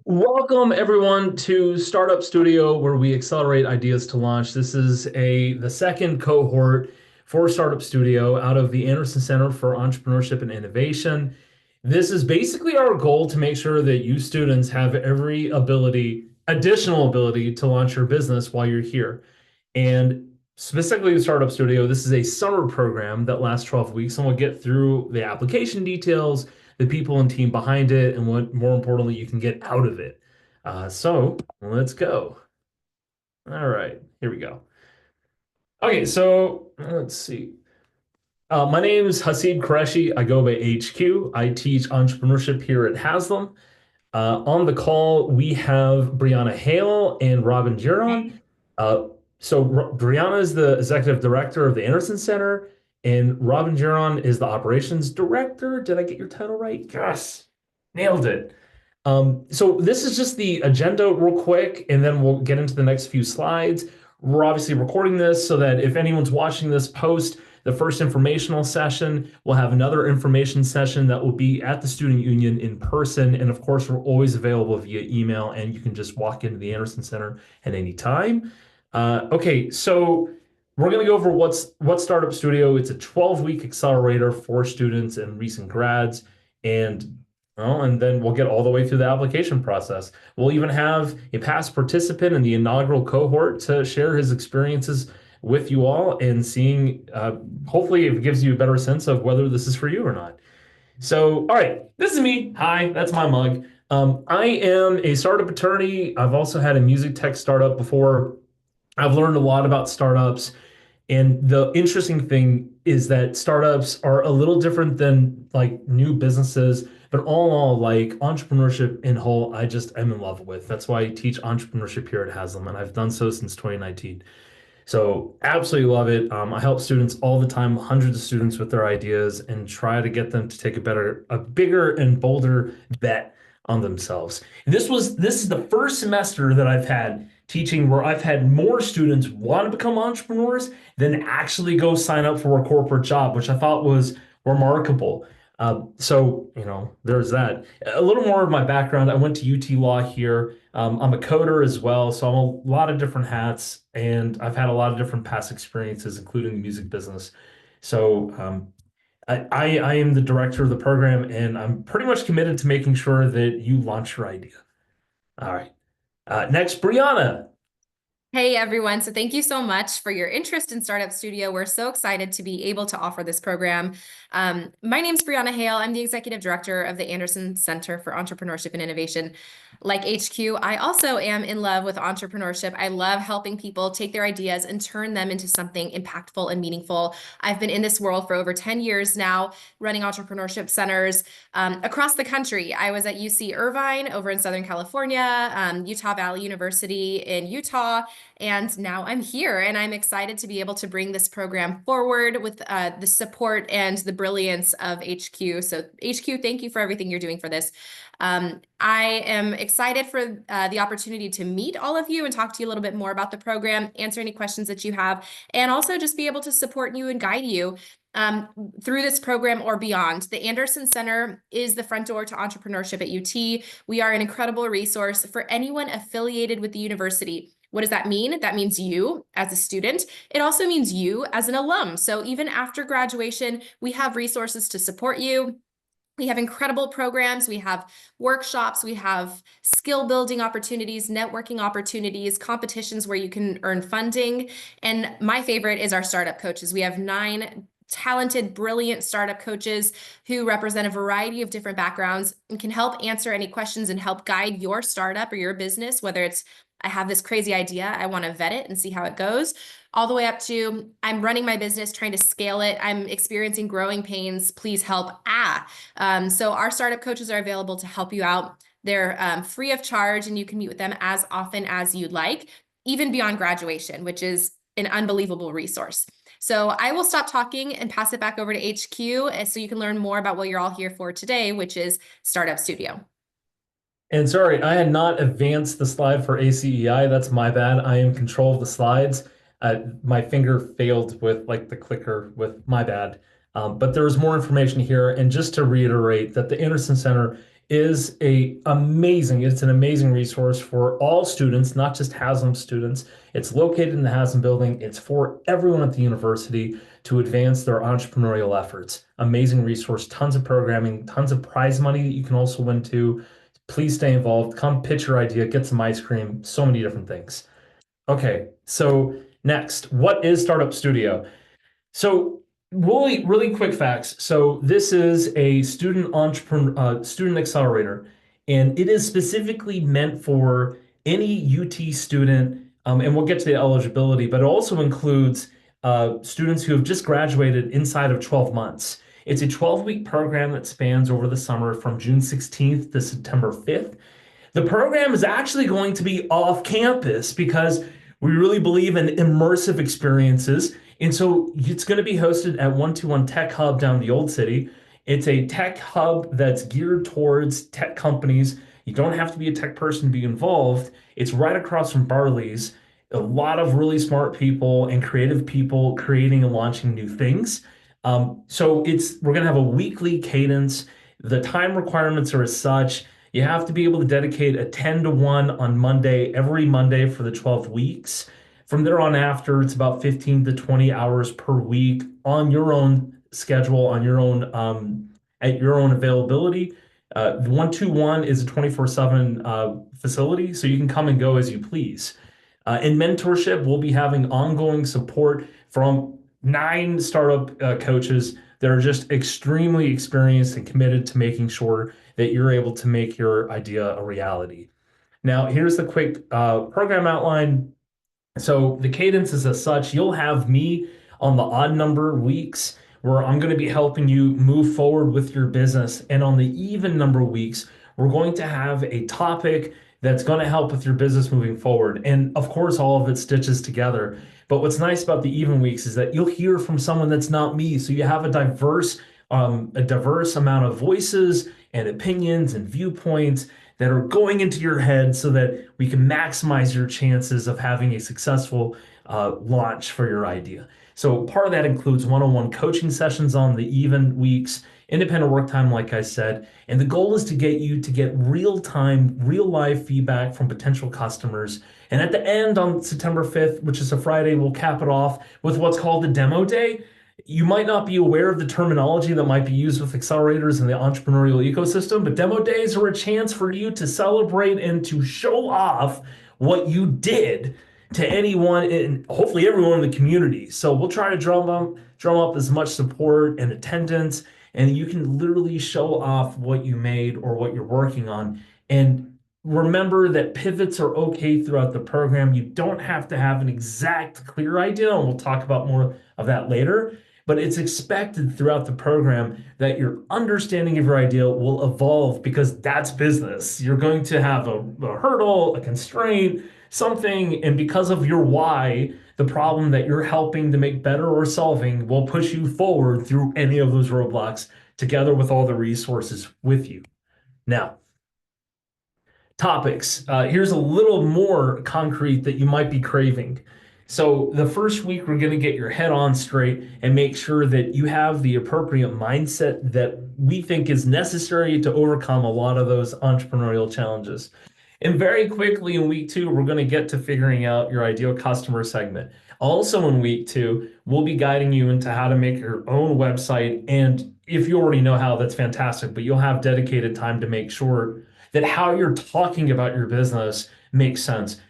Welcome everyone to Startup Studio, where we accelerate ideas to launch. This is the second cohort for Startup Studio out of the Anderson Center for Entrepreneurship and Innovation. This is basically our goal to make sure that you students have every additional ability to launch your business while you're here. And specifically the Startup Studio, this is a summer program that lasts 12 weeks, and we'll get through the application details, the people and team behind it, and what more importantly you can get out of it. So let's go. All right, here we go. Okay, so let's see. My name is Hasid Qureshi. I go by HQ. I teach entrepreneurship here at Haslam. On the call, we have Brianna Hale and Robin Giron. Hey. Brianna is the executive director of the Anderson Center, and Robin Giron is the operations director. Did I get your title right? Yes, nailed it. So this is just the agenda real quick, and then we'll get into the next few slides. We're obviously recording this so that if anyone's watching this post the first informational session, we'll have another information session that will be at the Student Union in person. And of course, we're always available via email, and you can just walk into the Anderson Center at any time. Okay, so we're going to go over what's Startup Studio. It's a 12-week accelerator for students and recent grads. And well, and then we'll get all the way through the application process. We'll even have a past participant in the inaugural cohort to share his experiences with you all and seeing, hopefully, it gives you a better sense of whether this is for you or not. So, all right, this is me. Hi, that's my mug. I am a startup attorney. I've also had a music tech startup before. I've learned a lot about startups. And the interesting thing is that startups are a little different than like new businesses, but all in all, like entrepreneurship in whole, I just am in love with. That's why I teach entrepreneurship here at Haslam, and I've done so since 2019. So absolutely love it. I help students all the time, hundreds of students with their ideas, and try to get them to take a bigger and bolder bet on themselves. This is the first semester that I've had teaching where I've had more students want to become entrepreneurs than actually go sign up for a corporate job, which I thought was remarkable. There's that. A little more of my background. I went to UT Law here. I'm a coder as well, so I'm a lot of different hats, and I've had a lot of different past experiences, including the music business. So I am the director of the program, and I'm pretty much committed to making sure that you launch your idea. All right. Next, Brianna. Hey everyone. So thank you so much for your interest in Startup Studio. We're so excited to be able to offer this program. My name's Brianna Hale. I'm the executive director of the Anderson Center for Entrepreneurship and Innovation. Like HQ, I also am in love with entrepreneurship. I love helping people take their ideas and turn them into something impactful and meaningful. I've been in this world for over 10 years now, running entrepreneurship centers across the country. I was at UC Irvine over in Southern California, Utah Valley University in Utah, and now I'm here and I'm excited to be able to bring this program forward with the support and the brilliance of HQ. So HQ, thank you for everything you're doing for this. I am excited for the opportunity to meet all of you and talk to you a little bit more about the program, answer any questions that you have, and also just be able to support you and guide you through this program or beyond. The Anderson Center is the front door to entrepreneurship at UT. We are an incredible resource for anyone affiliated with the university. What does that mean? That means you as a student. It also means you as an alum. So even after graduation, we have resources to support you. We have incredible programs. We have workshops. We have skill building opportunities, networking opportunities, competitions where you can earn funding. And my favorite is our startup coaches. We have 9 talented, brilliant startup coaches who represent a variety of different backgrounds and can help answer any questions and help guide your startup or your business, whether it's I have this crazy idea, I want to vet it and see how it goes, all the way up to I'm running my business, trying to scale it. I'm experiencing growing pains. Please help. So our startup coaches are available to help you out. They're free of charge, and you can meet with them as often as you'd like, even beyond graduation, which is an unbelievable resource. So I will stop talking and pass it back over to HQ so you can learn more about what you're all here for today, which is Startup Studio. And sorry, I had not advanced the slide for ACEI. That's my bad. I am control of the slides. My finger failed with like the clicker with my bad. But there was more information here. And just to reiterate that the Anderson Center is it's an amazing resource for all students, not just Haslam students. It's located in the Haslam building. It's for everyone at the university to advance their entrepreneurial efforts. Amazing resource, tons of programming, tons of prize money that you can also win too. Please stay involved. Come pitch your idea, get some ice cream, so many different things. Okay, so next, what is Startup Studio? So really quick facts. So this is a student accelerator, and it is specifically meant for any UT student. And we'll get to the eligibility, but it also includes students who have just graduated inside of 12 months. It's a 12-week program that spans over the summer from June 16th to September 5th. The program is actually going to be off campus because we really believe in immersive experiences. And so it's going to be hosted at 121 Tech Hub down the Old City. It's a tech hub that's geared towards tech companies. You don't have to be a tech person to be involved. It's right across from Barley's. A lot of really smart people and creative people creating and launching new things. So we're going to have a weekly cadence. The time requirements are as such. You have to be able to dedicate a 10 to 1 on Monday, every Monday for the 12 weeks. From there on after, it's about 15 to 20 hours per week on your own schedule, on your own at your own availability. The 121 is a 24/7 facility, so you can come and go as you please. In mentorship, we'll be having ongoing support from 9 startup coaches that are just extremely experienced and committed to making sure that you're able to make your idea a reality. Now, here's the quick program outline. So the cadence is as such, you'll have me on the odd number weeks where I'm going to be helping you move forward with your business. And on the even number weeks, we're going to have a topic that's going to help with your business moving forward. And of course, all of it stitches together. But what's nice about the even weeks is that you'll hear from someone that's not me. So you have a diverse amount of voices and opinions and viewpoints that are going into your head so that we can maximize your chances of having a successful launch for your idea. So part of that includes one-on-one coaching sessions on the even weeks, independent work time, like I said. And the goal is to get you to get real-time, real-life feedback from potential customers. And at the end on September 5th, which is a Friday, we'll cap it off with what's called the demo day. You might not be aware of the terminology that might be used with accelerators in the entrepreneurial ecosystem, but demo days are a chance for you to celebrate and to show off what you did to anyone and hopefully everyone in the community. So we'll try to drum up as much support and attendance, and you can literally show off what you made or what you're working on. And remember that pivots are okay throughout the program. You don't have to have an exact clear idea, and we'll talk about more of that later. But it's expected throughout the program that your understanding of your idea will evolve because that's business. You're going to have a hurdle, a constraint, something, and because of your why, the problem that you're helping to make better or solving will push you forward through any of those roadblocks together with all the resources with you. Now, topics. Here's a little more concrete that you might be craving. So the first week, we're going to get your head on straight and make sure that you have the appropriate mindset that we think is necessary to overcome a lot of those entrepreneurial challenges. And very quickly in week 2, we're going to get to figuring out your ideal customer segment. Also in week 2, we'll be guiding you into how to make your own website. And if you already know how, that's fantastic, but you'll have dedicated time to make sure that how you're talking about your business makes sense.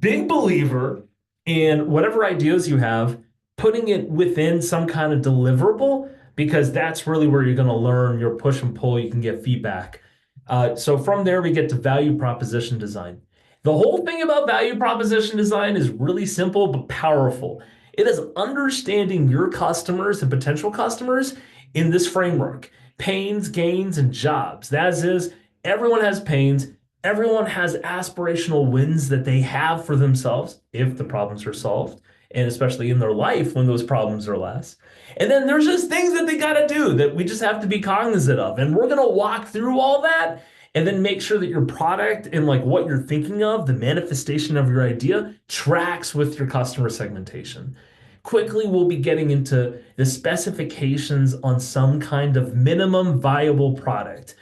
Big believer in whatever ideas you have, putting it within some kind of deliverable, because that's really where you're going to learn your push and pull. You can get feedback. So from there, we get to value proposition design. The whole thing about value proposition design is really simple but powerful. It is understanding your customers and potential customers in this framework: pains, gains, and jobs. That is, everyone has pains. Everyone has aspirational wins that they have for themselves if the problems are solved, and especially in their life when those problems are less. And then there's just things that they got to do that we just have to be cognizant of. And we're going to walk through all that and then make sure that your product and like what you're thinking of, the manifestation of your idea, tracks with your customer segmentation. Quickly, we'll be getting into the specifications on some kind of minimum viable product.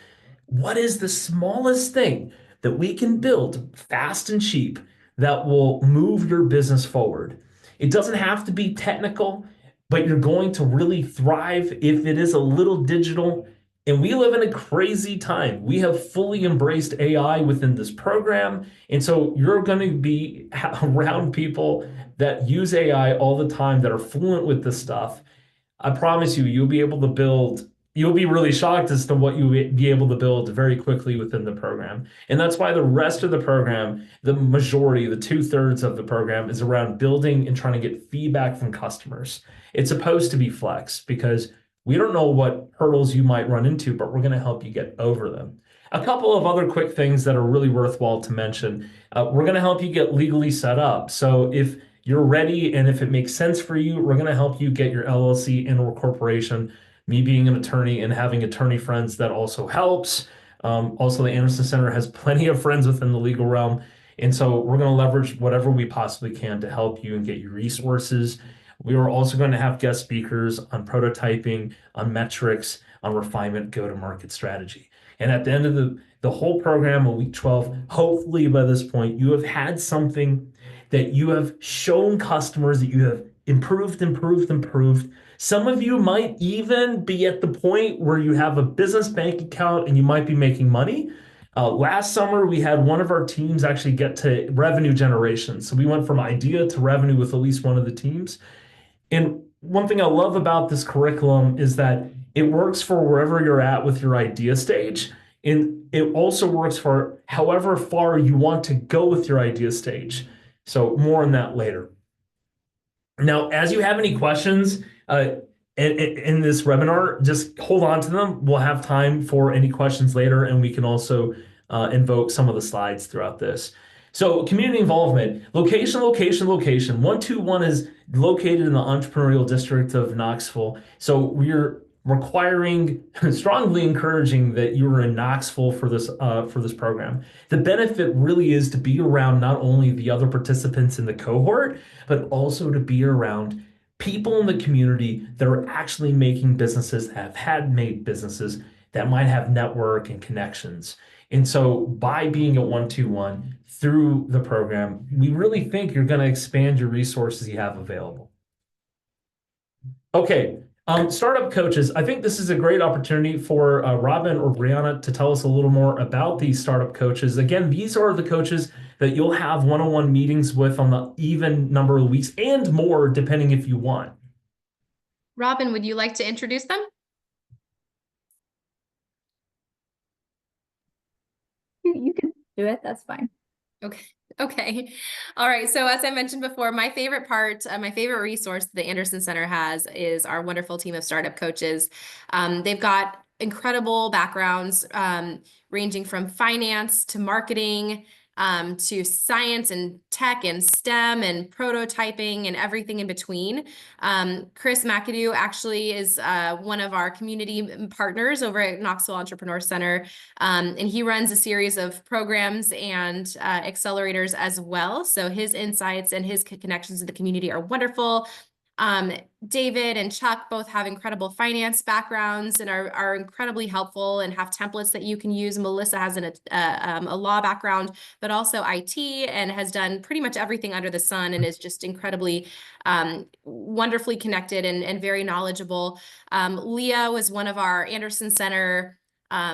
what is the smallest thing that we can build fast and cheap that will move your business forward? It doesn't have to be technical, but you're going to really thrive if it is a little digital. And we live in a crazy time. We have fully embraced AI within this program. And so you're going to be around people that use AI all the time that are fluent with this stuff. I promise you, you'll be really shocked as to what you'll be able to build very quickly within the program. And that's why the rest of the program, the majority, the two-thirds of the program is around building and trying to get feedback from customers. It's supposed to be flex because we don't know what hurdles you might run into, but we're going to help you get over them. A couple of other quick things that are really worthwhile to mention. We're going to help you get legally set up. So if you're ready, and if it makes sense for you, we're going to help you get your LLC and or corporation. Me being an attorney and having attorney friends, that also helps. Also, the Anderson Center has plenty of friends within the legal realm. And so we're going to leverage whatever we possibly can to help you and get you resources. We are also going to have guest speakers on prototyping, on metrics, on refinement, go-to-market strategy. And at the end of the whole program on week 12, hopefully by this point, you have had something that you have shown customers that you have improved, improved, improved. Some of you might even be at the point where you have a business bank account and you might be making money. Last summer, we had one of our teams actually get to revenue generation. So we went from idea to revenue with at least one of the teams. And one thing I love about this curriculum is that it works for wherever you're at with your idea stage. And it also works for however far you want to go with your idea stage. So more on that later. Now, as you have any questions in this webinar, just hold on to them. We'll have time for any questions later, and we can also invoke some of the slides throughout this. So community involvement, location, location, location. 121 is located in the entrepreneurial district of Knoxville. So we're requiring, strongly encouraging that you are in Knoxville for this program. The benefit really is to be around not only the other participants in the cohort, but also to be around people in the community that are actually making businesses, that have had made businesses, that might have network and connections. And so by being at 121 through the program, we really think you're going to expand your resources you have available. Okay, startup coaches. I think this is a great opportunity for Robin or Brianna to tell us a little more about these startup coaches. Again, these are the coaches that you'll have one-on-one meetings with on the even number of weeks and more, depending if you want. Robin, would you like to introduce them? You can do it. That's fine. Okay. Okay. All right. So as I mentioned before, my favorite part, my favorite resource the Anderson Center has is our wonderful team of startup coaches. They've got incredible backgrounds, ranging from finance to marketing, to science and tech and STEM and prototyping and everything in between. Chris McAdoo actually is one of our community partners over at Knoxville Entrepreneur Center, and he runs a series of programs and accelerators as well. So his insights and his connections to the community are wonderful. David and Chuck both have incredible finance backgrounds and are incredibly helpful and have templates that you can use. Melissa has a law background, but also IT, and has done pretty much everything under the sun and is just incredibly wonderfully connected and very knowledgeable. Leah was one of our Anderson Center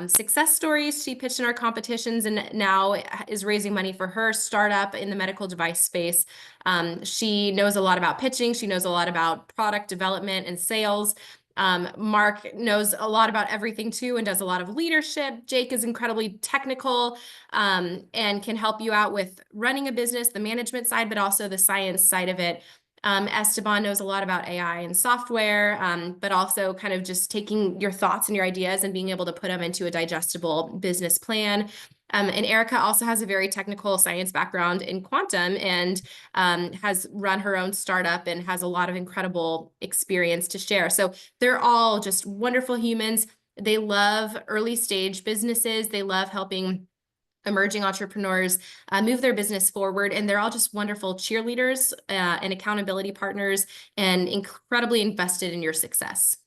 success stories. She pitched in our competitions and now is raising money for her startup in the medical device space. She knows a lot about pitching. She knows a lot about product development and sales. Mark knows a lot about everything too and does a lot of leadership. Jake is incredibly technical and can help you out with running a business, the management side, but also the science side of it. Esteban knows a lot about AI and software, but also kind of just taking your thoughts and your ideas and being able to put them into a digestible business plan. And Erica also has a very technical science background in quantum and has run her own startup and has a lot of incredible experience to share. So they're all just wonderful humans. They love early stage businesses. They love helping emerging entrepreneurs move their business forward. And they're all just wonderful cheerleaders and accountability partners and incredibly invested in your success.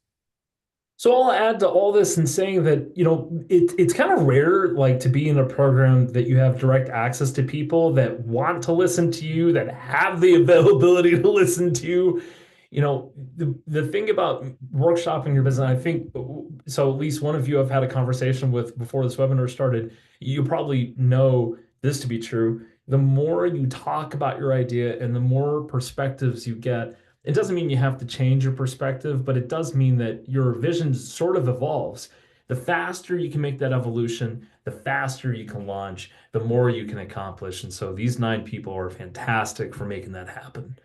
So I'll add to all this in saying that, it's kind of rare like to be in a program that you have direct access to people that want to listen to you, that have the availability to listen to you. The thing about workshopping your business, I think, so at least one of you I've had a conversation with before this webinar started, you probably know this to be true. The more you talk about your idea and the more perspectives you get, it doesn't mean you have to change your perspective, but it does mean that your vision sort of evolves. The faster you can make that evolution, the faster you can launch, the more you can accomplish. And so these 9 people are fantastic for making that happen.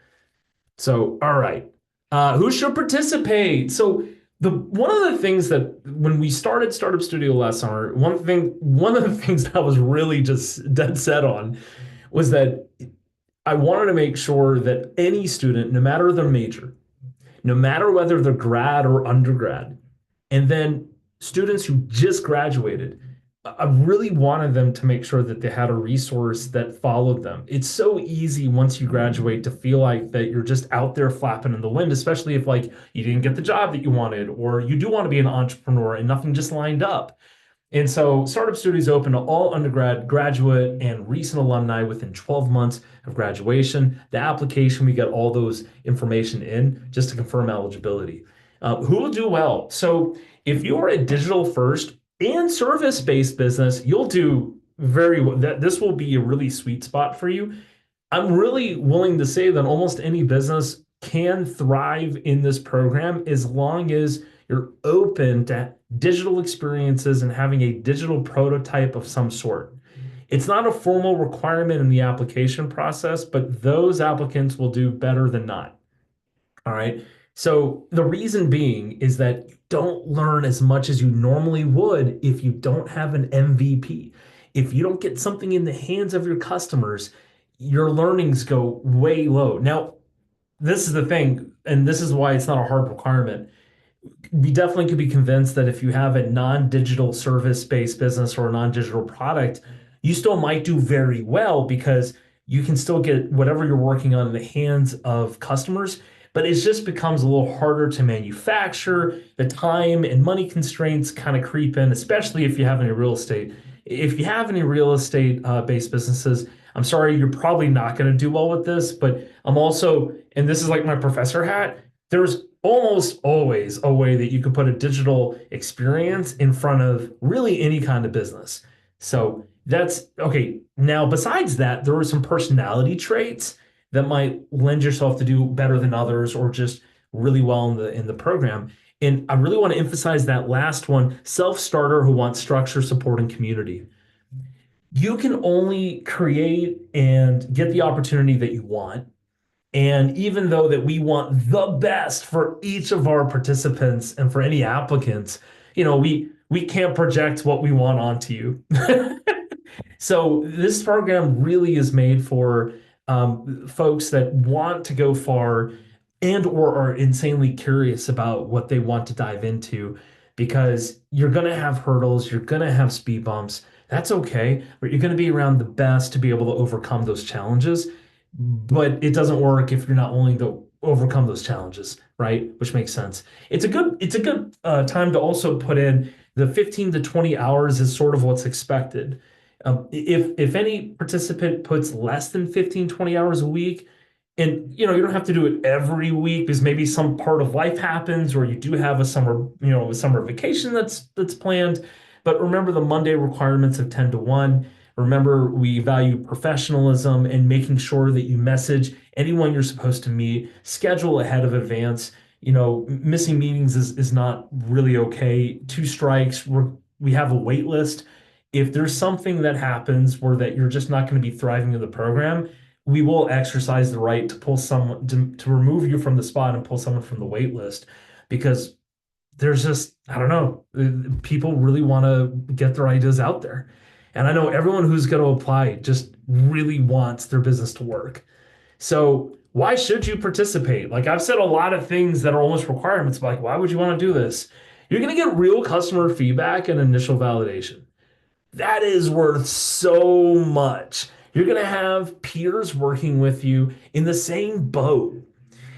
So, all right. Who should participate? So the one of the things that when we started Startup Studio last summer, one of the things that I was really just dead set on was that I wanted to make sure that any student, no matter their major, no matter whether they're grad or undergrad, and then students who just graduated, I really wanted them to make sure that they had a resource that followed them. It's so easy once you graduate to feel like that you're just out there flapping in the wind, especially if like you didn't get the job that you wanted, or you do want to be an entrepreneur and nothing just lined up. And so Startup Studio is open to all undergrad, graduate, and recent alumni within 12 months of graduation. The application, we get all those information in just to confirm eligibility. Who will do well? So if you are a digital first and service-based business, you'll do very well. This will be a really sweet spot for you. I'm really willing to say that almost any business can thrive in this program as long as you're open to digital experiences and having a digital prototype of some sort. It's not a formal requirement in the application process, but those applicants will do better than not. All right. So the reason being is that you don't learn as much as you normally would if you don't have an MVP. If you don't get something in the hands of your customers, your learnings go way low. Now, this is the thing, and this is why it's not a hard requirement. We definitely could be convinced that if you have a non-digital service-based business or a non-digital product, you still might do very well because you can still get whatever you're working on in the hands of customers, but it just becomes a little harder to manufacture. The time and money constraints kind of creep in, especially if you have any real estate. If you have any real estate based businesses, I'm sorry, you're probably not going to do well with this, but I'm also, and this is like my professor hat, there's almost always a way that you could put a digital experience in front of really any kind of business. So that's okay. Now, besides that, there are some personality traits that might lend yourself to do better than others or just really well in the program. And I really want to emphasize that last one, self-starter who wants structure, support, and community. You can only create and get the opportunity that you want. And even though that we want the best for each of our participants and for any applicants, we can't project what we want onto you. So this program really is made for folks that want to go far and or are insanely curious about what they want to dive into because you're going to have hurdles, you're going to have speed bumps. That's okay, but you're going to be around the best to be able to overcome those challenges. But it doesn't work if you're not willing to overcome those challenges, right? Which makes sense. It's a good time to also put in the 15 to 20 hours is sort of what's expected. If any participant puts less than 15, 20 hours a week, and you don't have to do it every week because maybe some part of life happens or you do have a summer vacation that's planned. But remember the Monday requirements of 10 to 1. Remember, we value professionalism and making sure that you message anyone you're supposed to meet, schedule ahead of advance. Missing meetings is not really okay. 2 strikes, we have a wait list. If there's something that happens where that you're just not going to be thriving in the program, we will exercise the right to pull someone to remove you from the spot and pull someone from the wait list because there's just, I don't know, people really want to get their ideas out there. And I know everyone who's going to apply just really wants their business to work. So why should you participate? Like I've said a lot of things that are almost requirements, but like, why would you want to do this? You're going to get real customer feedback and initial validation. That is worth so much. You're going to have peers working with you in the same boat.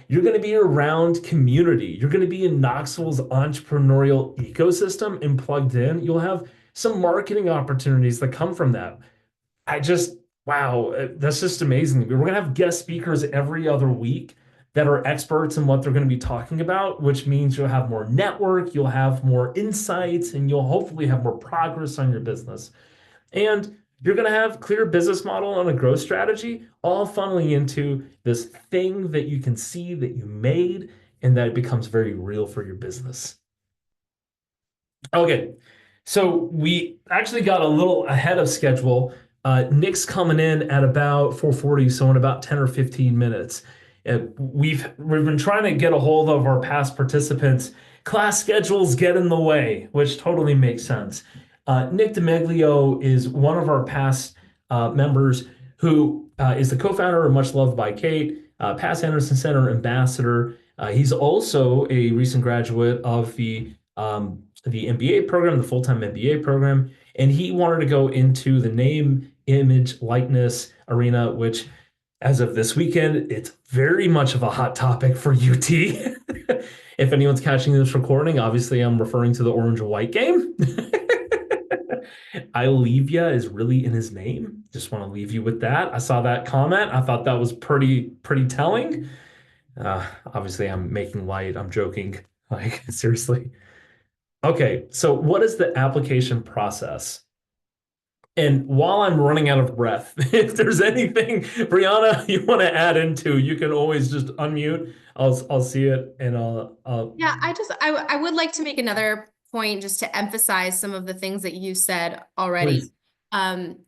You're going to be around community. You're going to be in Knoxville's entrepreneurial ecosystem and plugged in. You'll have some marketing opportunities that come from that. I just, wow, that's just amazing. We're going to have guest speakers every other week that are experts in what they're going to be talking about, which means you'll have more network, you'll have more insights, and you'll hopefully have more progress on your business. And you're going to have clear business model and a growth strategy, all funneling into this thing that you can see that you made and that it becomes very real for your business. Okay, so we actually got a little ahead of schedule. Nick's coming in at about 4:40, so in about 10 or 15 minutes. We've been trying to get a hold of our past participants. Class schedules get in the way, which totally makes sense. Nick DeMeglio is one of our past members who is the co-founder of Much Loved by Kate, past Anderson Center ambassador. He's also a recent graduate of the MBA program, the full-time MBA program, and he wanted to go into the name, image, likeness arena, which as of this weekend, it's very much of a hot topic for UT. If anyone's catching this recording, obviously I'm referring to the orange and white game. I leave ya is really in his name. Just want to leave you with that. I saw that comment. I thought that was pretty telling. Obviously, I'm making light. I'm joking. Like, seriously. Okay, so what is the application process? And while I'm running out of breath, if there's anything, Brianna, you want to add into, you can always just unmute. I'll see it and Yeah, I would like to make another point just to emphasize some of the things that you said already. please. Um,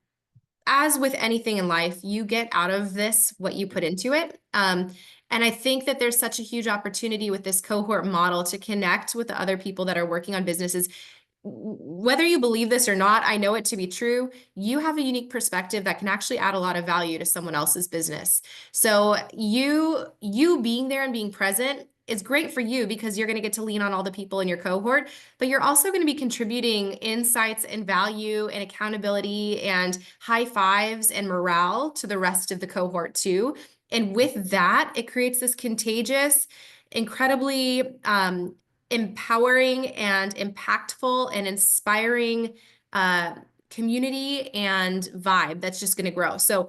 as with anything in life, you get out of this what you put into it. And I think that there's such a huge opportunity with this cohort model to connect with the other people that are working on businesses. Whether you believe this or not, I know it to be true. You have a unique perspective that can actually add a lot of value to someone else's business. So you being there and being present is great for you because you're going to get to lean on all the people in your cohort, but you're also going to be contributing insights and value and accountability and high fives and morale to the rest of the cohort too. And with that, it creates this contagious, incredibly empowering and impactful and inspiring community and vibe that's just going to grow. So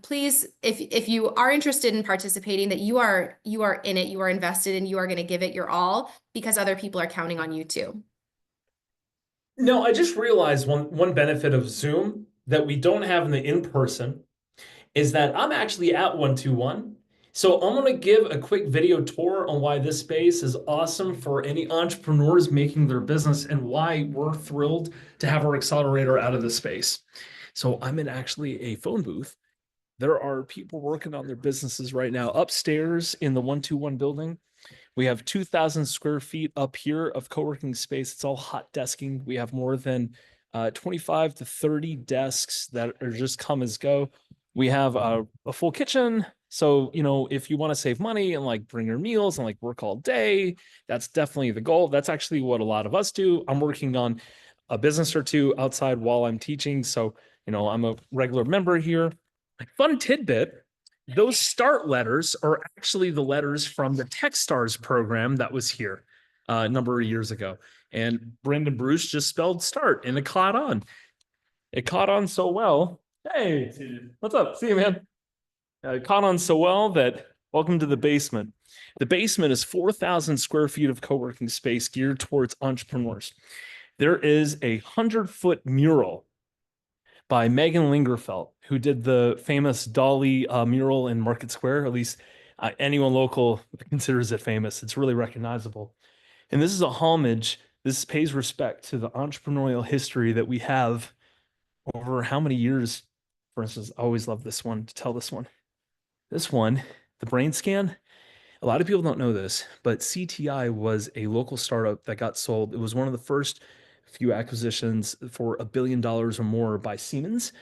please, if you are interested in participating, that you are in it, you are invested, and you are going to give it your all because other people are counting on you too. No, I just realized one benefit of Zoom that we don't have in the in-person is that I'm actually at 121. So I'm going to give a quick video tour on why this space is awesome for any entrepreneurs making their business and why we're thrilled to have our accelerator out of this space. So I'm in actually a phone booth. There are people working on their businesses right now upstairs in the 121 building. We have 2,000 square feet up here of co-working space. It's all hot desking. We have more than 25 to 30 desks that are just come as go. We have a full kitchen. So, if you want to save money and like bring your meals and like work all day, that's definitely the goal. That's actually what a lot of us do. I'm working on a business or two outside while I'm teaching. So, I'm a regular member here. Fun tidbit. Those start letters are actually the letters from the Techstars program that was here a number of years ago. And Brendan Bruce just spelled start and it caught on. It caught on so well. Hey, what's up? See you, man. It caught on so well that welcome to the basement. The basement is 4,000 square feet of co-working space geared towards entrepreneurs. There is a 100-foot mural by Megan Lingerfeld, who did the famous Dolly mural in Market Square. At least anyone local considers it famous. It's really recognizable. And this is a homage. This pays respect to the entrepreneurial history that we have over how many years. For instance, I always love this one to tell this one. This one, the brain scan. A lot of people don't know this, but CTI was a local startup that got sold. It was one of the first few acquisitions for $1 billion or more by Siemens.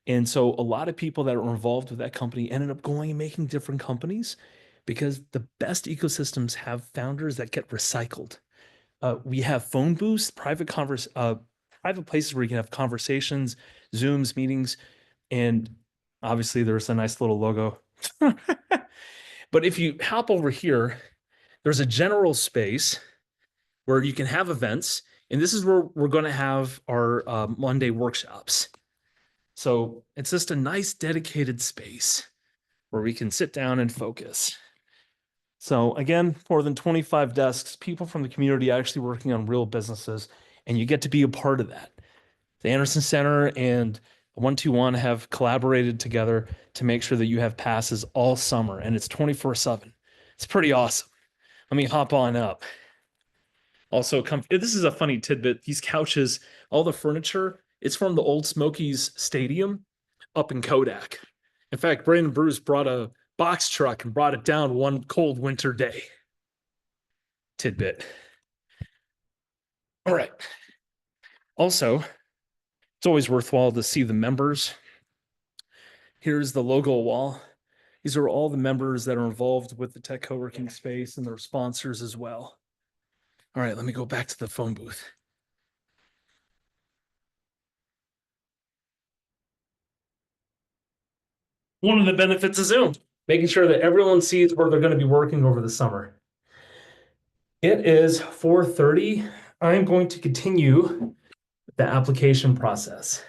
And so a lot of people that were involved with that company ended up going and making different companies because the best ecosystems have founders that get recycled. We have phone booths, private places where you can have conversations, Zooms, meetings, and obviously there's a nice little logo. But if you hop over here, there's a general space where you can have events. And this is where we're going to have our Monday workshops. So it's just a nice dedicated space where we can sit down and focus. So again, more than 25 desks, people from the community actually working on real businesses, and you get to be a part of that. The Anderson Center and 121 have collaborated together to make sure that you have passes all summer, and it's 24/7. It's pretty awesome. Let me hop on up. Also, this is a funny tidbit. These couches, all the furniture, it's from the old Smokies Stadium up in Kodak. In fact, Brandon Bruce brought a box truck and brought it down one cold winter day. Tidbit. All right. Also, it's always worthwhile to see the members. Here's the logo wall. These are all the members that are involved with the tech co-working space and their sponsors as well. All right, let me go back to the phone booth. One of the benefits of Zoom, making sure that everyone sees where they're going to be working over the summer. It is 4:30. I'm going to continue the application process.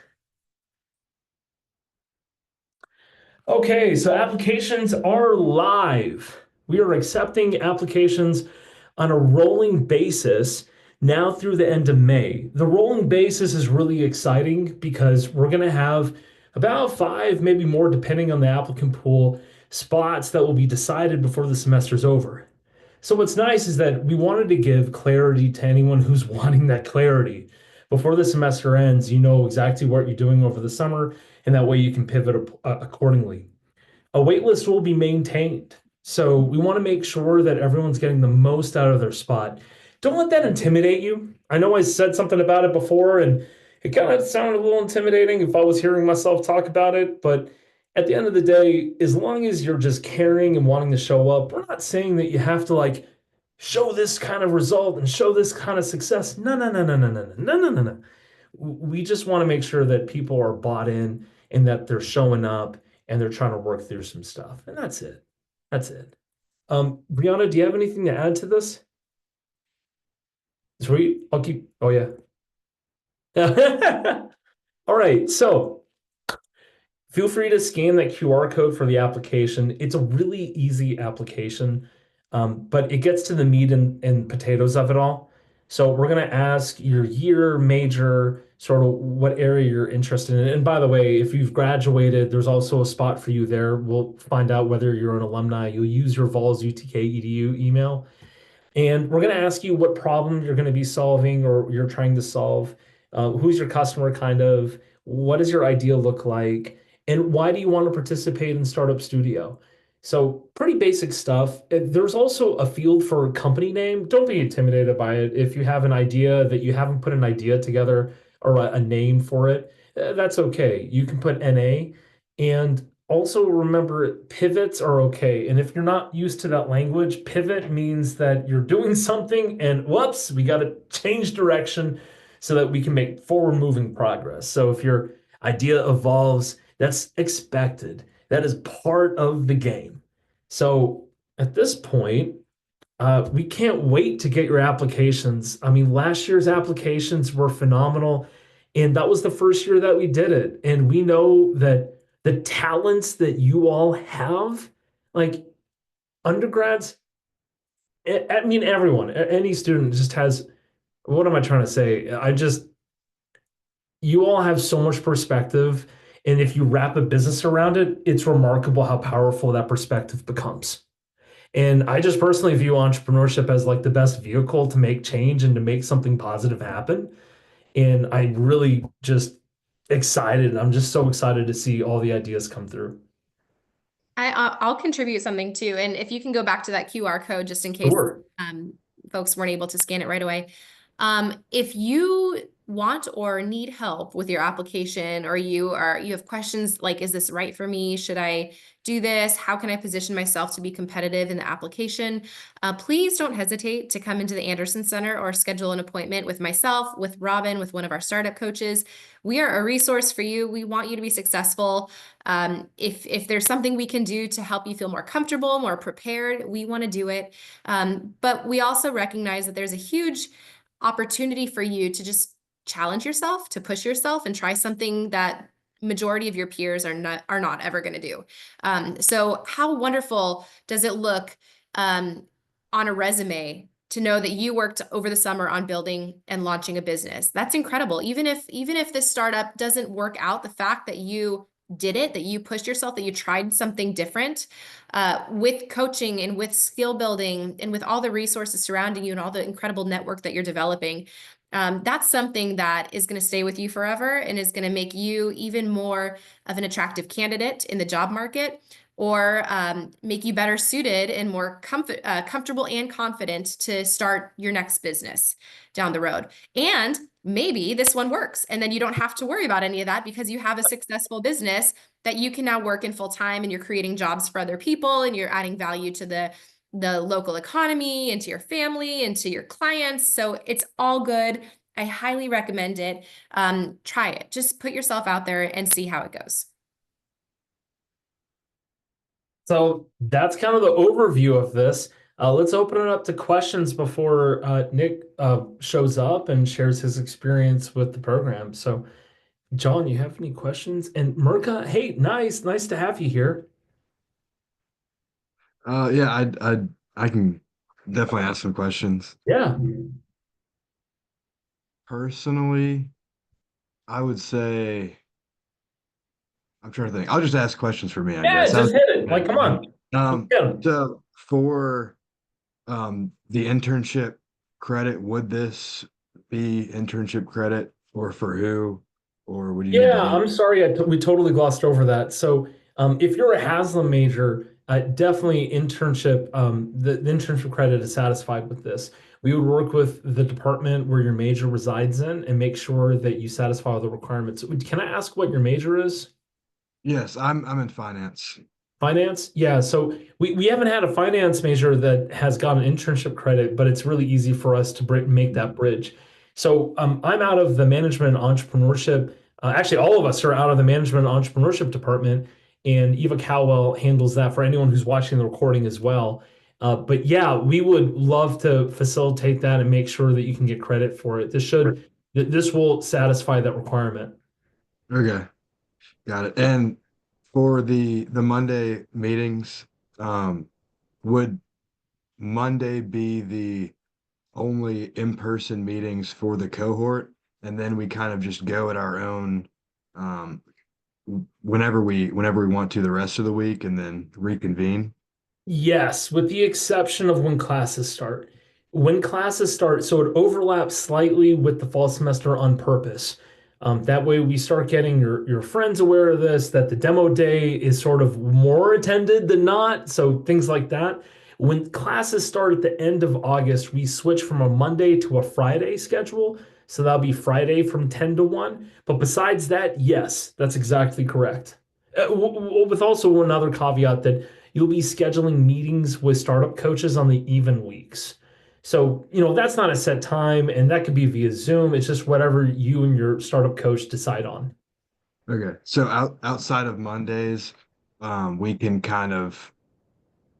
Okay, so applications are live. We are accepting applications on a rolling basis now through the end of May. The rolling basis is really exciting because we're going to have about 5, maybe more, depending on the applicant pool, spots that will be decided before the semester's over. So what's nice is that we wanted to give clarity to anyone who's wanting that clarity. Before the semester ends, you know exactly what you're doing over the summer, and that way you can pivot accordingly. A waitlist will be maintained. So we want to make sure that everyone's getting the most out of their spot. Don't let that intimidate you. I know I said something about it before, and it kind of sounded a little intimidating if I was hearing myself talk about it. But at the end of the day, as long as you're just caring and wanting to show up, we're not saying that you have to like show this kind of result and show this kind of success. No, no, no, no, no, no, no, no, no, no. We just want to make sure that people are bought in and that they're showing up and they're trying to work through some stuff. And that's it. That's it. Brianna, do you have anything to add to this? Sweet. I'll keep. Oh, yeah. All right. So feel free to scan that QR code for the application. It's a really easy application, but it gets to the meat and potatoes of it all. So we're going to ask your year, major, sort of what area you're interested in. And by the way, if you've graduated, there's also a spot for you there. We'll find out whether you're an alumni. You'll use your Vols UTK EDU email. And we're going to ask you what problem you're going to be solving or you're trying to solve. Who's your customer kind of? What does your idea look like? And why do you want to participate in Startup Studio? So pretty basic stuff. There's also a field for company name. Don't be intimidated by it. If you have an idea that you haven't put an idea together or a name for it, that's okay. You can put NA. And also remember, pivots are okay. And if you're not used to that language, pivot means that you're doing something and whoops, we got to change direction so that we can make forward moving progress. So if your idea evolves, that's expected. That is part of the game. So at this point, we can't wait to get your applications. I mean, last year's applications were phenomenal, and that was the first year that we did it. And we know that the talents that you all have, like undergrads, I mean, everyone, any student just has, what am I trying to say? You all have so much perspective. And if you wrap a business around it, it's remarkable how powerful that perspective becomes. And I just personally view entrepreneurship as like the best vehicle to make change and to make something positive happen. And I really just excited. I'm just so excited to see all the ideas come through. I'll contribute something too. And if you can go back to that QR code, just in case Sure. folks weren't able to scan it right away. If you want or need help with your application, or you have questions like, is this right for me? Should I do this? How can I position myself to be competitive in the application? Please don't hesitate to come into the Anderson Center or schedule an appointment with myself, with Robin, with one of our startup coaches. We are a resource for you. We want you to be successful. If there's something we can do to help you feel more comfortable, more prepared, we want to do it. But we also recognize that there's a huge opportunity for you to just challenge yourself, to push yourself and try something that majority of your peers are not ever going to do. So how wonderful does it look on a resume to know that you worked over the summer on building and launching a business? That's incredible. Even if this startup doesn't work out, the fact that you did it, that you pushed yourself, that you tried something different, with coaching and with skill building and with all the resources surrounding you and all the incredible network that you're developing, that's something that is going to stay with you forever and is going to make you even more of an attractive candidate in the job market, or make you better suited and more comfortable and confident to start your next business down the road. And maybe this one works, and then you don't have to worry about any of that because you have a successful business that you can now work in full time, and you're creating jobs for other people, and you're adding value to the local economy and to your family and to your clients. So it's all good. I highly recommend it. Try it. Just put yourself out there and see how it goes. So that's kind of the overview of this. Let's open it up to questions before Nick shows up and shares his experience with the program. So, John, you have any questions? And Mirka, hey, nice to have you here. Yeah, I can definitely ask some questions. Yeah. Personally, I would say I'm trying to think. I'll just ask questions for me, I Yeah, guess. just hit it. Like, come on. Um, Get 'em. so for the internship credit, would this be internship credit or for who? Or would you need to Yeah, leave? I'm sorry, we totally glossed over that. So, if you're a Haslam major, definitely internship, the internship credit is satisfied with this. We would work with the department where your major resides in and make sure that you satisfy all the requirements. Can I ask what your major is? Yes, I'm in finance. Finance? Yeah, so we haven't had a finance major that has got an internship credit, but it's really easy for us to make that bridge. So I'm out of the management and entrepreneurship. Actually, all of us are out of the management and entrepreneurship department, and Eva Cowell handles that for anyone who's watching the recording as well. But yeah, we would love to facilitate that and make sure that you can get credit for it. This will satisfy that requirement. Okay, got it. And for the Monday meetings, would Monday be the only in-person meetings for the cohort, and then we kind of just go at our own um, whenever we want to the rest of the week, and then reconvene. Yes, with the exception of when classes start. When classes start, so it overlaps slightly with the fall semester on purpose. That way we start getting your friends aware of this, that the demo day is sort of more attended than not. So things like that. When classes start at the end of August, we switch from a Monday to a Friday schedule. So that'll be Friday from 10 to 1. But besides that, yes, that's exactly correct. With also one other caveat that you'll be scheduling meetings with startup coaches on the even weeks. So, that's not a set time and that could be via Zoom. It's just whatever you and your startup coach decide on. Okay, so outside of Mondays, we can kind of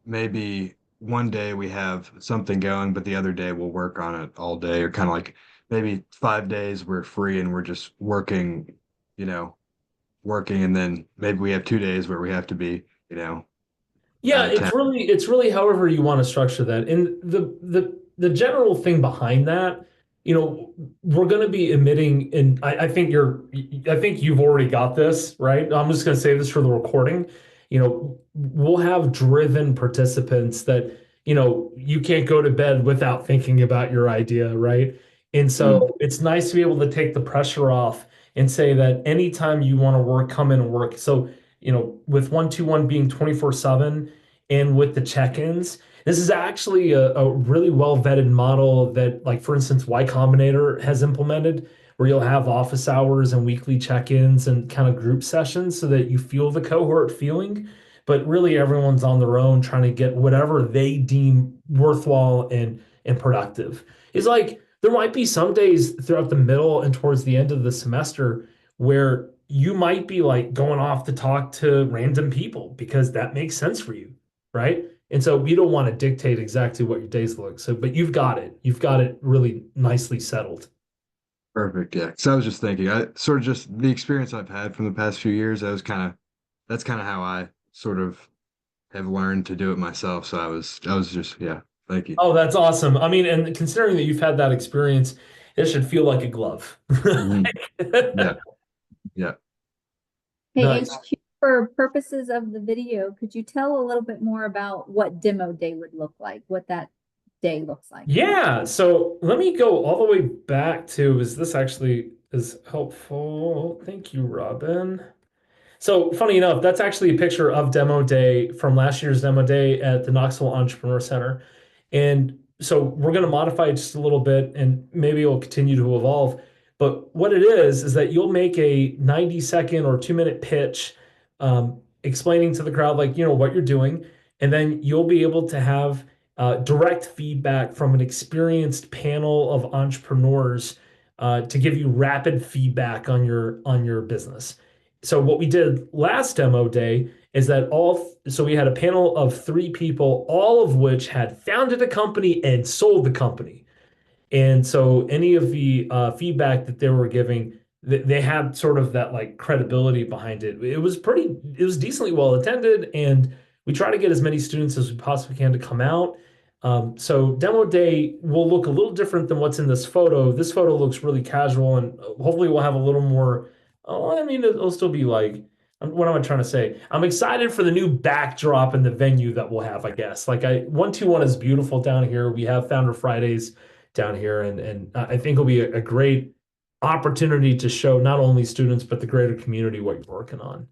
maybe one day we have something going, but the other day we'll work on it all day, or kind of like maybe 5 days we're free and we're just working, you know, working, and then maybe we have 2 days where we have to be, Yeah, out of town. it's really however you want to structure that. And the general thing behind that, we're going to be emitting, and I think you've already got this, right? I'm just going to say this for the recording. We'll have driven participants that, you can't go to bed without thinking about your idea, right? And Mm, so it's nice to be able to take the pressure off and say that anytime you want to work, come in and work. So with 121 being 24/7 and with the check-ins, This is actually a really well vetted model that, like, for instance, Y Combinator has implemented, where you'll have office hours and weekly check-ins and kind of group sessions so that you feel the cohort feeling. But really, everyone's on their own trying to get whatever they deem worthwhile and productive. It's like there might be some days throughout the middle and towards the end of the semester where you might be like going off to talk to random people because that makes sense for you, right? And so we don't want to dictate exactly what your days look. So, but you've got it. You've got it really nicely settled. Perfect. Yeah. So I was just thinking, I sort of just the experience I've had from the past few years, that's kind of how I sort of have learned to do it myself. So I was just, yeah, thank you. Oh, that's awesome. I mean, and considering that you've had that experience, it should feel like a glove. Mhm. Yeah. Yeah. Hey, Nice. HQ, for purposes of the video, could you tell a little bit more about what demo day would look like, what that day looks like? Yeah, so let me go all the way back to, is this actually is helpful? Thank you, Robin. So funny enough, that's actually a picture of demo day from last year's demo day at the Knoxville Entrepreneur Center. And so we're going to modify it just a little bit and maybe it'll continue to evolve. But what it is that you'll make a 90-second or 2-minute pitch explaining to the crowd, like, what you're doing. And then you'll be able to have direct feedback from an experienced panel of entrepreneurs to give you rapid feedback on your business. So what we did last demo day is that so we had a panel of 3 people, all of which had founded a company and sold the company. And so any of the feedback that they were giving, they had sort of that like credibility behind it. It was decently well attended, and we try to get as many students as we possibly can to come out. So demo day will look a little different than what's in this photo. This photo looks really casual, and hopefully we'll have a little more. Oh, I mean, it'll still be like, what am I trying to say? I'm excited for the new backdrop in the venue that we'll have, I guess. Like 121 is beautiful down here. We have Founder Fridays down here, and I think it'll be a great opportunity to show not only students but the greater community what you're working on.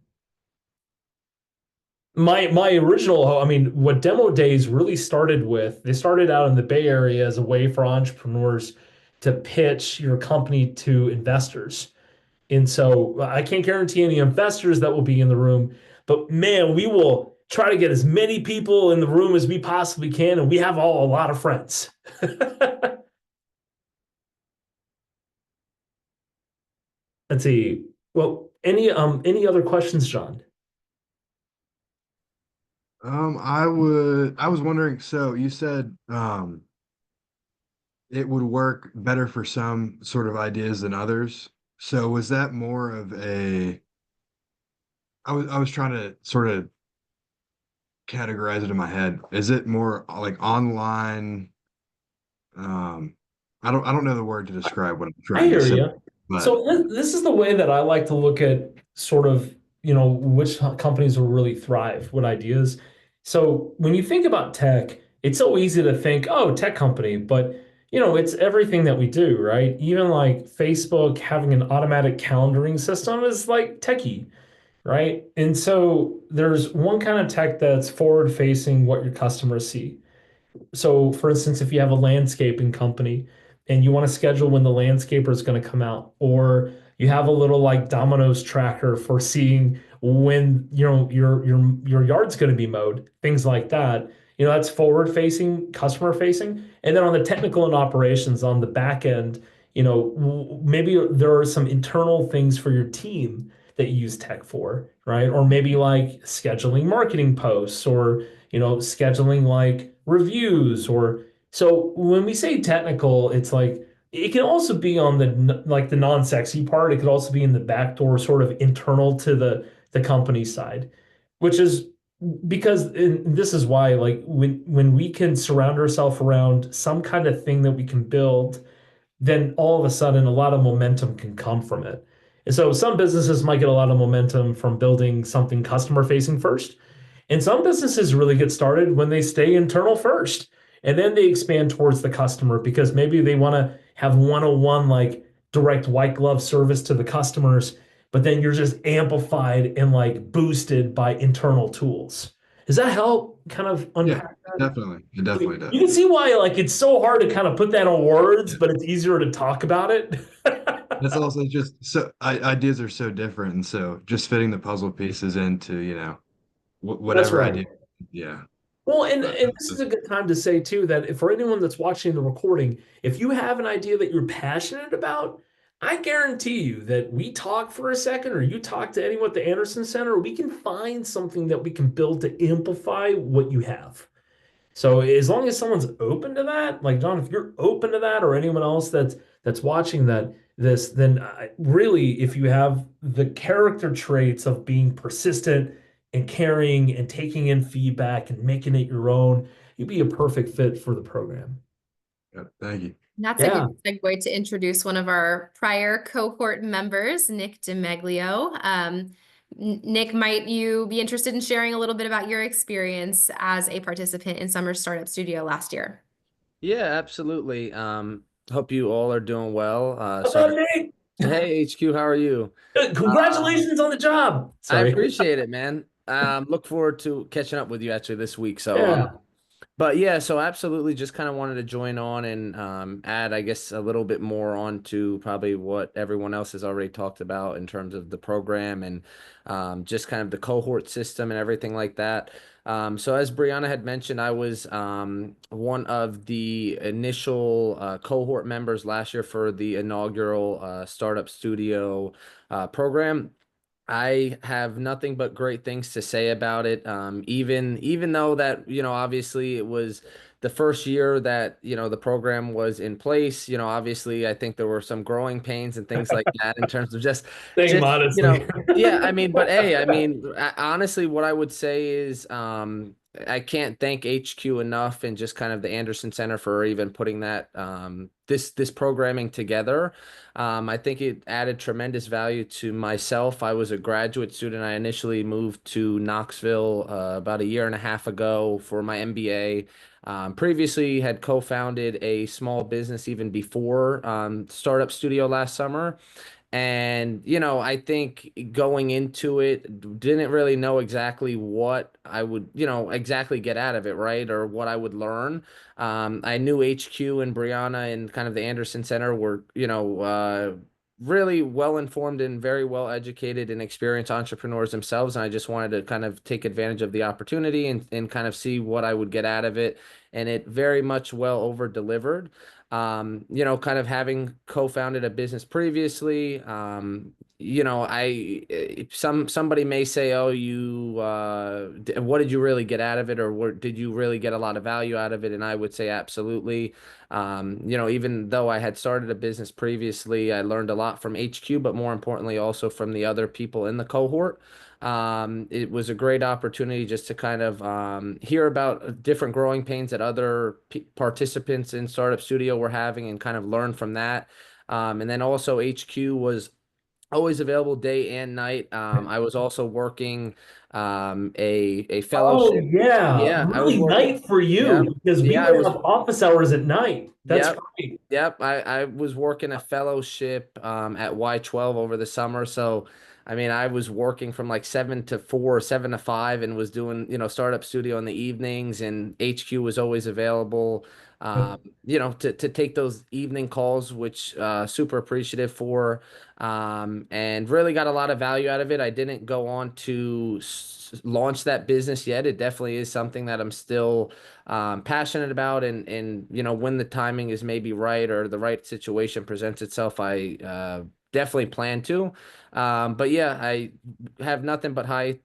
My original, I mean, what demo days really started with, they started out in the Bay Area as a way for entrepreneurs to pitch your company to investors. And so I can't guarantee any investors that will be in the room, but man, we will try to get as many people in the room as we possibly can, and we have all a lot of friends. Let's see. Well, any other questions, John? I was wondering, so you said it would work better for some sort of ideas than others. So was that more of I was trying to sort of categorize it in my head. Is it more like online? Um, I don't know the word to describe what I'm I trying to hear say, you. but So this is the way that I like to look at sort of, which companies will really thrive, what ideas. So when you think about tech, it's so easy to think, oh, tech company, but it's everything that we do, right? Even like Facebook having an automatic calendaring system is like techie, right? And so there's one kind of tech that's forward facing what your customers see. So for instance, if you have a landscaping company and you want to schedule when the landscaper is going to come out, or you have a little like Domino's tracker for seeing when your yard's going to be mowed, things like that. That's forward facing, customer facing. And then on the technical and operations on the back end, maybe there are some internal things for your team that you use tech for, right? Or maybe like scheduling marketing posts, or scheduling like reviews. Or so when we say technical, it's like it can also be on the non-sexy part. It could also be in the back door, sort of internal to the company side, which is because this is why, like, when we can surround ourselves around some kind of thing that we can build, then all of a sudden a lot of momentum can come from it. And so some businesses might get a lot of momentum from building something customer facing first. And some businesses really get started when they stay internal first. And then they expand towards the customer because maybe they want to have 101 like direct white glove service to the customers, but then you're just amplified and like boosted by internal tools. Does that help kind of Yeah, unpack that? definitely. It definitely You does. can see why like it's so hard to kind of put that on words, but it's easier to talk about it. That's also just so ideas are so different, and so just fitting the puzzle pieces into, That's whatever right. idea. Yeah, Well, and, but and this is a good time to say too that if for anyone that's watching the recording, if you have an idea that you're passionate about, I guarantee you that we talk for a second or you talk to anyone at the Anderson Center, we can find something that we can build to amplify what you have. So as long as someone's open to that, like John, if you're open to that, or anyone else that's watching this, then really, if you have the character traits of being persistent and caring and taking in feedback and making it your own, you'd be a perfect fit for the program. yeah, thank you. That's a Yeah. good segue to introduce one of our prior cohort members, Nick DeMeglio. Nick, might you be interested in sharing a little bit about your experience as a participant in Summer Startup Studio last year? Yeah, absolutely. Hope you all are doing well. What's up, Sorry. Nate? Hey, HQ, how are you? Congratulations on the job. I Sorry. appreciate it, man. Look forward to catching up with you actually this week. So, Yeah. but yeah, so absolutely just kind of wanted to join on and add, I guess, a little bit more onto probably what everyone else has already talked about in terms of the program and just kind of the cohort system and everything like that. So as Brianna had mentioned, I was one of the initial cohort members last year for the inaugural Startup Studio program. I have nothing but great things to say about it. Even though that, obviously it was the first year that, the program was in place, obviously I think there were some growing pains and things like that in terms of just, Saying just, modestly. yeah, I mean, but hey, I mean, honestly, what I would say is, I can't thank HQ enough and just kind of the Anderson Center for even putting that, this programming together. I think it added tremendous value to myself. I was a graduate student. I initially moved to Knoxville about a year and a half ago for my MBA. Previously had co-founded a small business even before Startup Studio last summer. And, I think going into it, didn't really know exactly what I would, exactly get out of it, right? Or what I would learn. I knew HQ and Brianna and kind of the Anderson Center were, really well informed and very well educated and experienced entrepreneurs themselves. And I just wanted to kind of take advantage of the opportunity and kind of see what I would get out of it. And it very much well over delivered. Kind of having co-founded a business previously, somebody may say, "Oh, what did you really get out of it, or did you really get a lot of value out of it?" And I would say absolutely. Even though I had started a business previously, I learned a lot from HQ, but more importantly, also from the other people in the cohort. It was a great opportunity just to kind of hear about different growing pains that other participants in Startup Studio were having and kind of learn from that. And then also HQ was always available day and night. I was also working a Oh fellowship. yeah, Yeah, I was really working. night for Yep. you because we Yeah, would have office hours at night. That's Yep. great. Yep. I was working a fellowship at Y12 over the summer. So, I mean, I was working from like 7 to 4, 7 to 5, and was doing, Startup Studio in the evenings, and HQ was always available, to take those evening calls, which super appreciative for, and really got a lot of value out of it. I didn't go on to launch that business yet. It definitely is something that I'm still passionate about, and when the timing is maybe right or the right situation presents itself, I definitely plan to. But yeah, I have nothing but high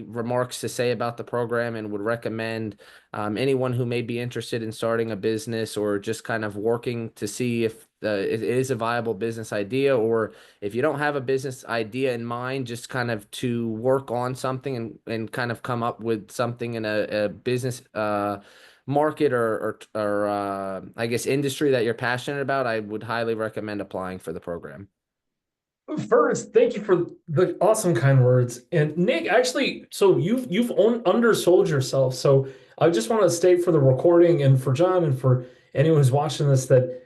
remarks to say about the program, and would recommend anyone who may be interested in starting a business or just kind of working to see if it is a viable business idea, or if you don't have a business idea in mind, just kind of to work on something and kind of come up with something in a business market or I guess industry that you're passionate about. I would highly recommend applying for the program. First, thank you for the awesome kind words. And Nick, actually, so undersold yourself. So I just want to state for the recording and for John and for anyone who's watching this that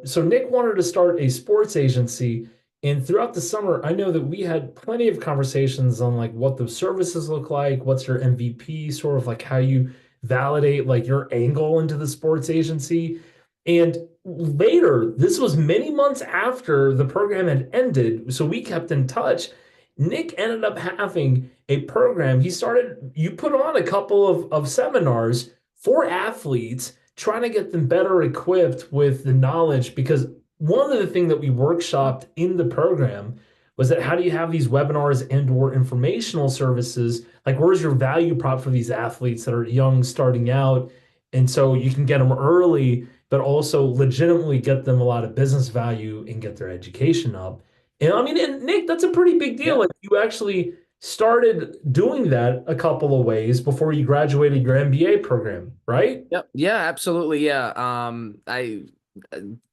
so Nick wanted to start a sports agency. And throughout the summer, I know that we had plenty of conversations on like what those services look like, what's your MVP, sort of like how you validate like your angle into the sports agency. And later, this was many months after the program had ended, so we kept in touch. Nick ended up having a program. You put on a couple of seminars for athletes, trying to get them better equipped with the knowledge because one of the things that we workshopped in the program was that how do you have these webinars and or informational services, like where's your value prop for these athletes that are young starting out, and so you can get them early but also legitimately get them a lot of business value and get their education up. And I mean, and Nick, that's a pretty big deal. Yeah. Like you actually started doing that a couple of ways before you graduated your MBA program, right? Yep. Yeah, absolutely. Yeah. I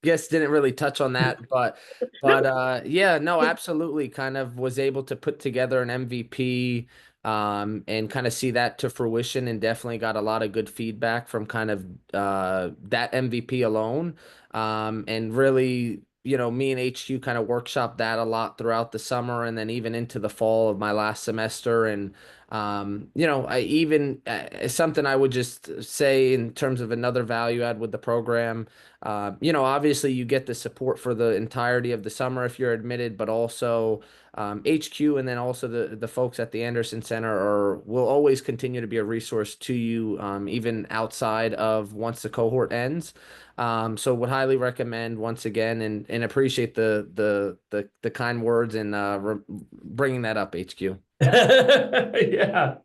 guess didn't really touch on that, but yeah, no, absolutely. Kind of was able to put together an MVP and kind of see that to fruition, and definitely got a lot of good feedback from kind of that MVP alone. And really, me and HQ kind of workshopped that a lot throughout the summer and then even into the fall of my last semester. And I even something I would just say in terms of another value add with the program. Obviously you get the support for the entirety of the summer if you're admitted, but also HQ and then also the folks at the Anderson Center will always continue to be a resource to you, even outside of once the cohort ends. So would highly recommend once again and appreciate the kind words and bringing that up, HQ. Yeah.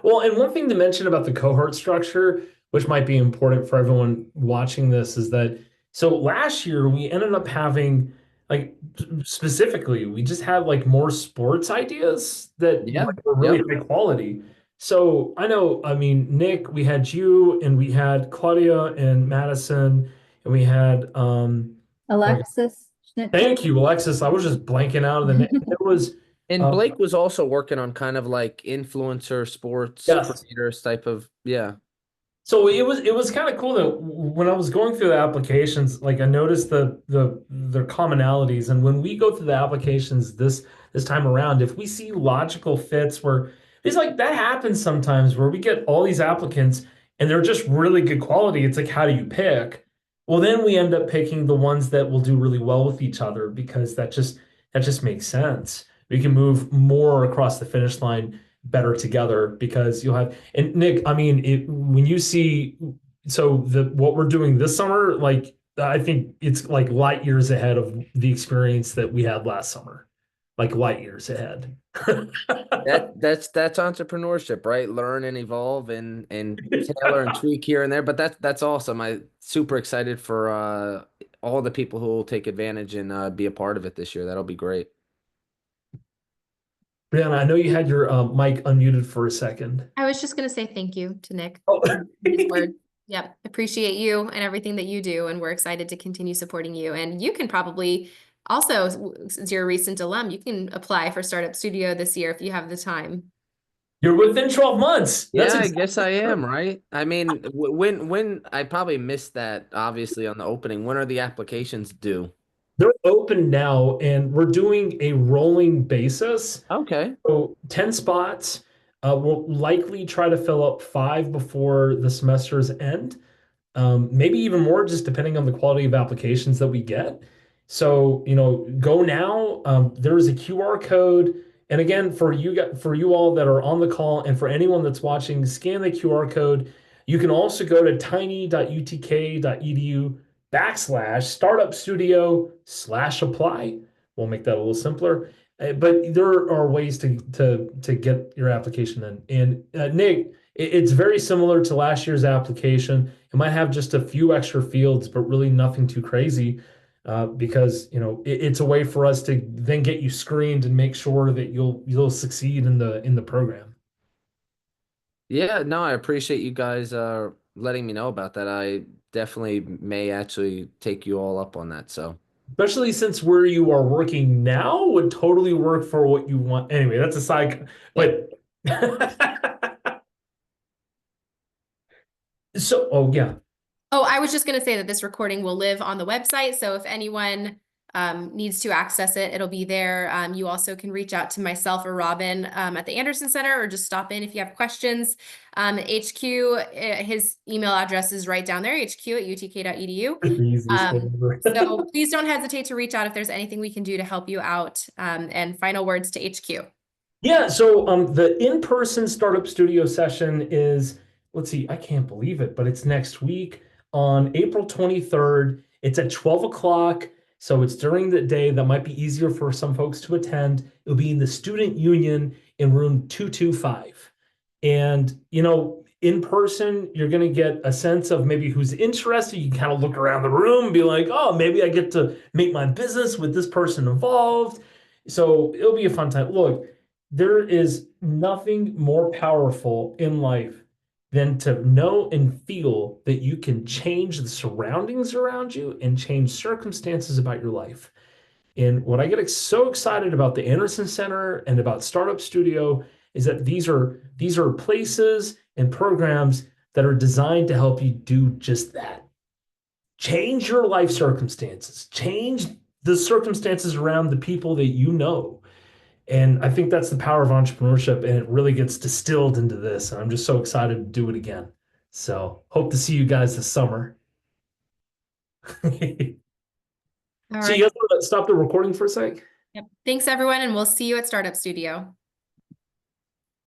Well, and one thing to mention about the cohort structure, which might be important for everyone watching this, is that so last year we ended up having like specifically, we just had like more sports ideas that Yeah. were really Yep. high quality. So I know, I mean, Nick, we had you and we had Claudia and Madison and we had Alexis Schnitzer. thank you, Alexis. I was just blanking out of the name. There was And uh, Blake was also working on kind of like influencer sports yes. creators type of, yeah. So it was kind of cool that when I was going through the applications, like I noticed the commonalities, and when we go through the applications this time around, if we see logical fits where it's like that happens sometimes where we get all these applicants and they're just really good quality. It's like how do you pick? Well, then we end up picking the ones that will do really well with each other because that just makes sense. We can move more across the finish line better together because you'll have and Nick, I mean, when you see so the what we're doing this summer, like I think it's like light years ahead of the experience that we had last summer, like light years ahead. That's entrepreneurship, right? Learn and evolve and tailor and tweak here and there. But that's awesome. I super excited for all the people who will take advantage and be a part of it this year. That'll be great. Brianna, I know you had your mic unmuted for a second. I was just going to say thank you to Nick. Oh. His word. Yep. Appreciate you and everything that you do. And we're excited to continue supporting you. And you can probably also, since you're a recent alum, you can apply for Startup Studio this year if you have the time. You're within 12 months. Yeah, That's I exactly guess I am, right? I mean, when I probably missed that obviously on the opening. When are the applications due? they're open now, and we're doing a rolling basis. Okay. So 10 spots. We'll likely try to fill up 5 before the semester's end. Maybe even more, just depending on the quality of applications that we get. So, go now. There is a QR code. And again, for you all that are on the call and for anyone that's watching, scan the QR code. You can also go to tiny.utk.edu/startup studio/apply. We'll make that a little simpler. But there are ways to get your application in. And Nick, it's very similar to last year's application. It might have just a few extra fields, but really nothing too crazy, because it's a way for us to then get you screened and make sure that you'll succeed in the program. Yeah, no, I appreciate you guys letting me know about that. I definitely may actually take you all up on that. So Especially since where you are working now would totally work for what you want. Anyway, that's a side, but so oh yeah. Oh, I was just going to say that this recording will live on the website. So if anyone needs to access it, it'll be there. You also can reach out to myself or Robin at the Anderson Center, or just stop in if you have questions. HQ, his email address is right down there, hq@utk.edu. The easiest one ever. So please don't hesitate to reach out if there's anything we can do to help you out. And final words to HQ. Yeah, so the in-person Startup Studio session is, let's see, I can't believe it, but it's next week on April 23rd. It's at 12 o'clock, so it's during the day. That might be easier for some folks to attend. It'll be in the Student Union in room 225. And, you know, in person, you're going to get a sense of maybe who's interested. You can kind of look around the room and be like, oh, maybe I get to make my business with this person involved. So it'll be a fun time. Look, there is nothing more powerful in life than to know and feel that you can change the surroundings around you and change circumstances about your life. And what I get so excited about the Anderson Center and about Startup Studio is that these are places and programs that are designed to help you do just that. Change your life circumstances, change the circumstances around the people that you know. And I think that's the power of entrepreneurship, and it really gets distilled into this. And I'm just so excited to do it again. So hope to see you guys this summer. All So you right. guys want to stop the recording for a sec? Yep. Thanks, everyone, and we'll see you at Startup Studio.